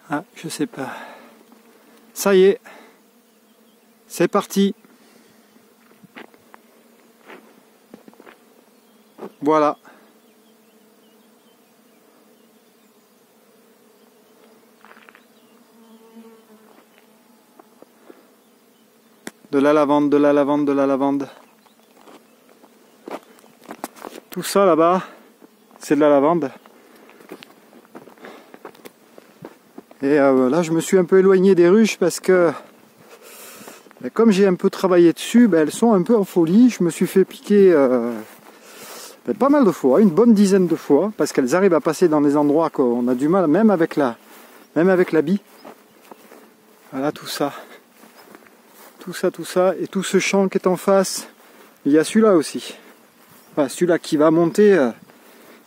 Ah, je sais pas. Ça y est. C'est parti. Voilà. De la lavande, de la lavande, de la lavande. Tout ça là-bas, c'est de la lavande. Et là, je me suis un peu éloigné des ruches parce que, comme j'ai un peu travaillé dessus, elles sont un peu en folie. Je me suis fait piquer pas mal de fois, une bonne dizaine de fois, parce qu'elles arrivent à passer dans des endroits qu'on a du mal, même avec la bie. Voilà tout ça. Tout ça, et tout ce champ qui est en face, il y a celui-là aussi. Enfin, celui-là qui va monter,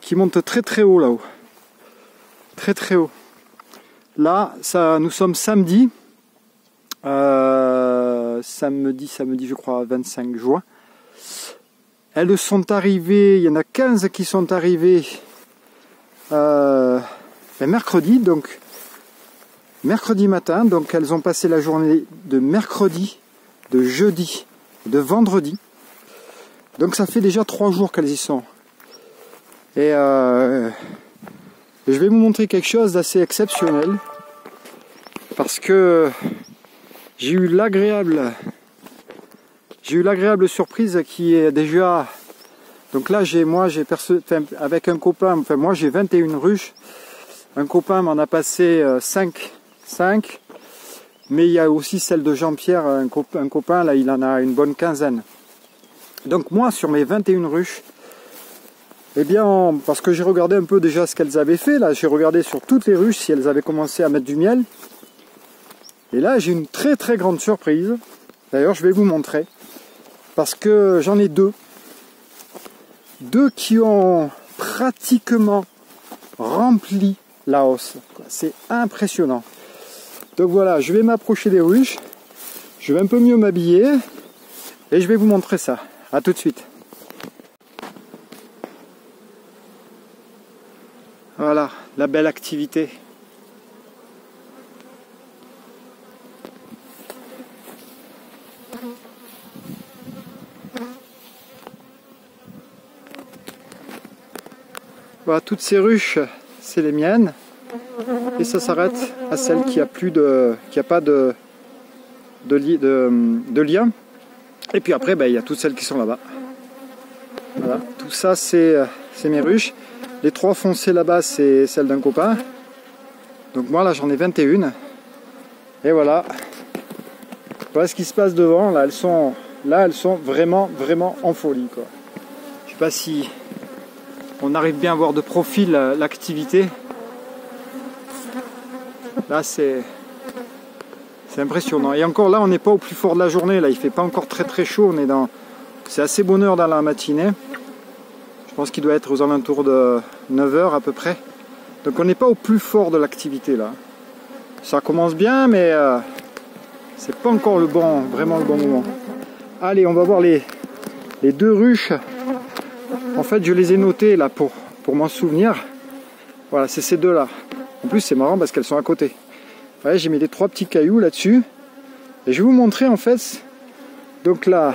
qui monte très très haut là-haut. Très très haut. Là, nous sommes samedi. Samedi, je crois, 25 juin. Elles sont arrivées, il y en a 15 qui sont arrivées mercredi, donc mercredi matin. Donc elles ont passé la journée de mercredi, de jeudi, de vendredi. Donc ça fait déjà 3 jours qu'elles y sont. Et je vais vous montrer quelque chose d'assez exceptionnel. Parce que j'ai eu l'agréable surprise qui est déjà... Donc là, avec un copain, enfin moi j'ai 21 ruches. Un copain m'en a passé 5. Mais il y a aussi celle de Jean-Pierre, un copain, là il en a une bonne quinzaine. Donc moi, sur mes 21 ruches, eh bien, parce que j'ai regardé un peu déjà ce qu'elles avaient fait, là j'ai regardé sur toutes les ruches si elles avaient commencé à mettre du miel. Et là j'ai une très très grande surprise. D'ailleurs je vais vous montrer. Parce que j'en ai deux. Deux qui ont pratiquement rempli la hausse. C'est impressionnant. Donc voilà, je vais m'approcher des ruches. Je vais un peu mieux m'habiller. Et je vais vous montrer ça. A tout de suite. Voilà, la belle activité. Voilà, toutes ces ruches, c'est les miennes. Et ça s'arrête à celle qui a pas de lien. Et puis après, il y a toutes celles qui sont là-bas. Voilà, tout ça, c'est mes ruches. Les 3 foncées là-bas, c'est celle d'un copain. Donc moi, là, j'en ai 21. Et voilà. Voilà ce qui se passe devant. Là, elles sont vraiment, vraiment en folie, quoi. Je sais pas si on arrive bien à voir de profil l'activité. Là, c'est impressionnant. Et encore là, on n'est pas au plus fort de la journée. Là, il fait pas encore très très chaud. C'est assez bonne heure dans la matinée. Je pense qu'il doit être aux alentours de 9 h à peu près. Donc on n'est pas au plus fort de l'activité là. Ça commence bien, mais c'est pas encore vraiment le bon moment. Allez, on va voir les 2 ruches. En fait, je les ai notées là pour m'en souvenir. Voilà, c'est ces 2 là. En plus, c'est marrant parce qu'elles sont à côté. Ouais, j'ai mis les 3 petits cailloux là-dessus. Et je vais vous montrer en fait. Donc là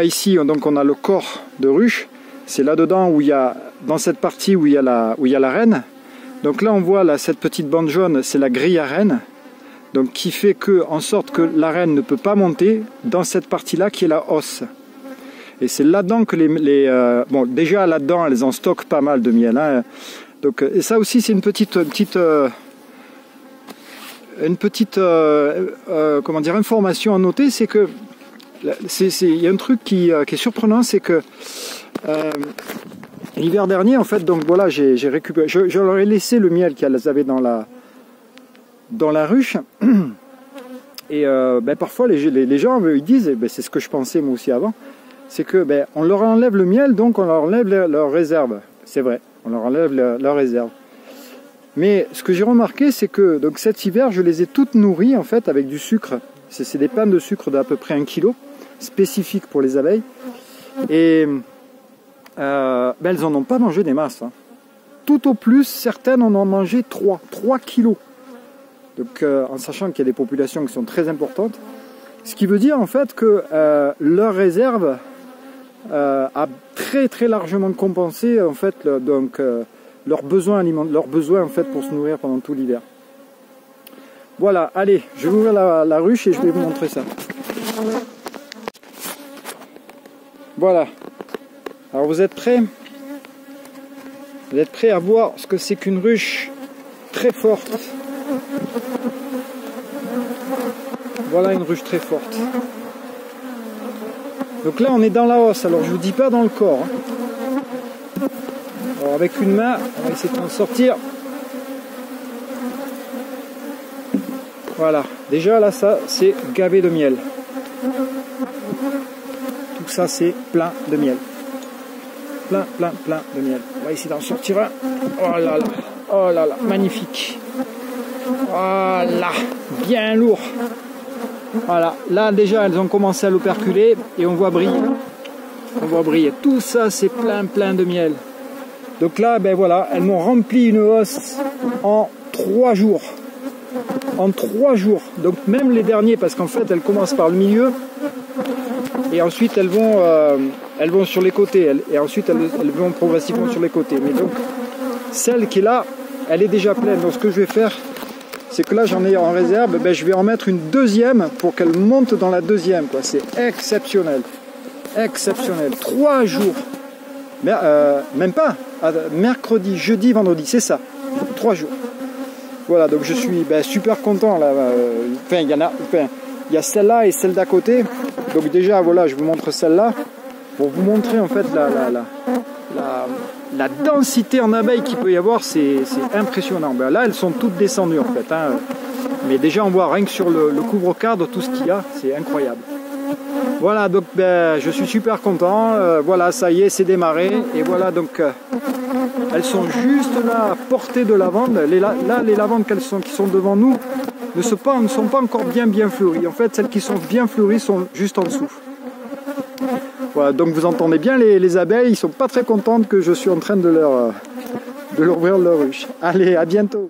ici, donc on a le corps de ruche. C'est là-dedans où il y a, dans cette partie où il y a la reine. Donc là, on voit là, cette petite bande jaune, c'est la grille à reine. Donc qui fait en sorte que la reine ne peut pas monter dans cette partie-là qui est la hausse. Et c'est là-dedans que bon, déjà là-dedans, elles en stockent pas mal de miel. Hein. Donc, et ça aussi, c'est une petite comment dire, information à noter, c'est que il y a un truc qui est surprenant, c'est que l'hiver dernier, en fait, donc voilà, j'ai récupéré, je leur ai laissé le miel qu'elles avaient dans la ruche. Et parfois les gens ils disent, et c'est ce que je pensais moi aussi avant, c'est que on leur enlève le miel, donc on leur enlève leur réserve. C'est vrai, on leur enlève leur réserve. Mais ce que j'ai remarqué, c'est que donc cet hiver, je les ai toutes nourries en fait avec du sucre. C'est des pains de sucre d'à peu près 1 kg, spécifiques pour les abeilles. Et elles en ont pas mangé des masses. Hein. tout au plus, certaines en ont mangé 3 kilos. Donc en sachant qu'il y a des populations qui sont très importantes. Ce qui veut dire en fait que leur réserve a très largement compensé en fait leurs besoins en fait pour se nourrir pendant tout l'hiver. Voilà, allez, je vais ouvrir la ruche et je vais vous montrer ça. Voilà. Alors vous êtes prêts? Vous êtes prêts à voir ce que c'est qu'une ruche très forte? Voilà une ruche très forte. Donc là on est dans la hausse, alors je vous dis pas dans le corps. Hein. Alors avec une main, on va essayer de s'en sortir. Voilà, déjà là ça c'est gavé de miel. Tout ça c'est plein de miel. Plein de miel. On va essayer d'en sortir un. Oh là là, magnifique. Voilà, bien lourd. Voilà, là déjà elles ont commencé à l'operculer et on voit briller. On voit briller. Tout ça c'est plein de miel. Donc là, ben voilà, elles m'ont rempli une hausse en 3 jours. En 3 jours. Donc même les derniers, parce qu'en fait elles commencent par le milieu et ensuite elles vont sur les côtés. Et ensuite elles vont progressivement sur les côtés. Mais donc celle qui est là, elle est déjà pleine. Donc ce que je vais faire, c'est que là j'en ai en réserve, ben, je vais en mettre une deuxième pour qu'elle monte dans la deuxième. C'est exceptionnel. Exceptionnel. 3 jours. Mais, même pas. Mercredi, jeudi, vendredi, c'est ça. 3 jours. Voilà, donc je suis super content là. Il y a celle-là et celle d'à côté. Donc déjà, voilà, je vous montre celle-là pour vous montrer en fait la densité en abeilles qu'il peut y avoir. C'est impressionnant. Ben, là, elles sont toutes descendues en fait. Hein. Mais déjà, on voit rien que sur le couvre-cadre tout ce qu'il y a, c'est incroyable. Voilà, donc je suis super content. Voilà, ça y est, c'est démarré. Et voilà, donc elles sont juste là à portée de lavande. Là, les lavandes qui sont devant nous ne sont pas encore bien fleuries. En fait, celles qui sont bien fleuries sont juste en dessous. Voilà, donc vous entendez bien les abeilles. Ils sont pas très contentes que je suis en train de leur ouvrir leur ruche. Allez, à bientôt.